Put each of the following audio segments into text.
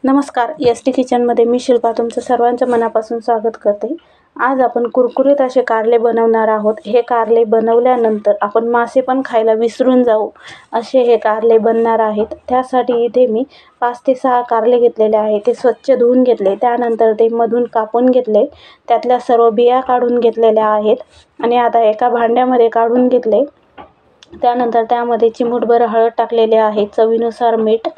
नमस्कार, एस.टी. किचनमध्ये मी शिल्पा तुमचं सर्वांचं मनापासून स्वागत करते. आज आपण कुरकुरीत असे कारले बनवणार आहोत. हे कारले बनवल्यानंतर आपण मासे पण खायला विसरून जाऊ असे हे कारले बनणार आहेत. त्यासाठी इथे मी 5 ते 6 कारले घेतलेले आहे. ते स्वच्छ धुवून घेतले, त्यानंतर ते मधून कापून घेतले, त्यातल्या सर्व बिया काढून घेतलेल्या आहेत आणि आता एका भांड्यामध्ये काढून घेतले. त्यानंतर त्यामध्ये चिमूटभर हळद टाकलेले आहे, चवीनुसार मीठ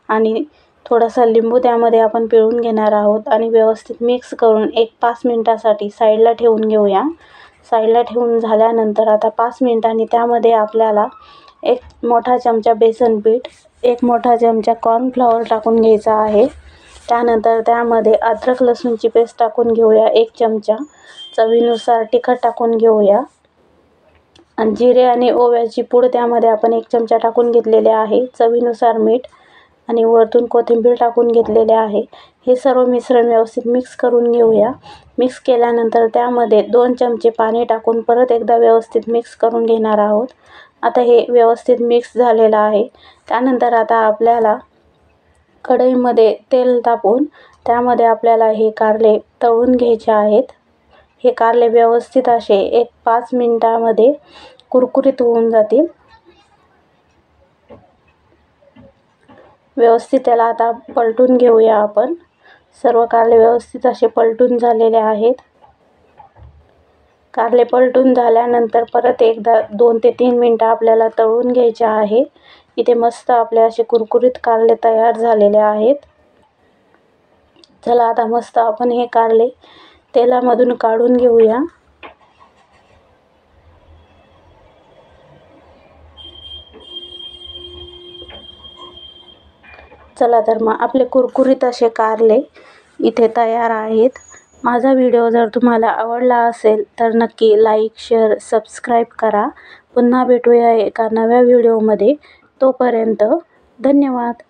आणि थोडासा लिंबू त्यामध्ये आपण पिळून घेणार आहोत आणि व्यवस्थित मिक्स करून एक 5 मिनिटासाठी साईडला ठेवून घेऊया. साईडला ठेवून झाल्यानंतर आता 5 मिनिटांनी त्यामध्ये आपल्याला 1 मोठा चमचा बेसन पीठ, 1 मोठा चमचा कॉर्नफ्लॉवर टाकून घ्यायचा आहे. त्यानंतर त्यामध्ये अद्रक लसूणची पेस्ट टाकून घेऊया 1 चमचा, चवीनुसार तिखट टाकून घेऊया आणि जिरे आणि ओव्याची पूड त्यामध्ये आपण 1 चमचा टाकून घेतलेले आहे, चवीनुसार मीठ आणि वरतून कोथिंबीर टाकून घेतलेले आहे. हे सर्व मिश्रण व्यवस्थित मिक्स करून घेऊया. मिक्स केल्यानंतर त्यामध्ये 2 चमचे पाणी टाकून परत एकदा व्यवस्थित मिक्स करून घेणार आहोत. आता हे व्यवस्थित मिक्स झालेलं आहे. त्यानंतर आता आपल्याला कढईमध्ये तेल तापवून त्यामध्ये आपल्याला हे कारले तळून घ्यायचे आहेत. हे कारले व्यवस्थित असे 1-5 मिनिटांमध्ये कुरकुरीत होऊन जातील. व्यवस्थित त्याला आता पलटून घेऊया आपण. सर्व कारले व्यवस्थित असे पलटून झालेले आहेत. कारले पलटून झाल्यानंतर परत एकदा 2 ते 3 मिनिटं आपल्याला तळून घ्यायचे आहे. इथे मस्त आपले असे कुरकुरीत कारले तयार झालेले आहेत. चला आता मस्त आपण हे कारले तेलामधून काढून घेऊया. चला तर मग आपले कुरकुरीत असे कारले इथे तयार आहेत. माझा व्हिडिओ जर तुम्हाला आवडला असेल तर नक्की लाईक, शेअर, सबस्क्राईब करा. पुन्हा भेटूया एका नव्या व्हिडिओमध्ये. तोपर्यंत धन्यवाद.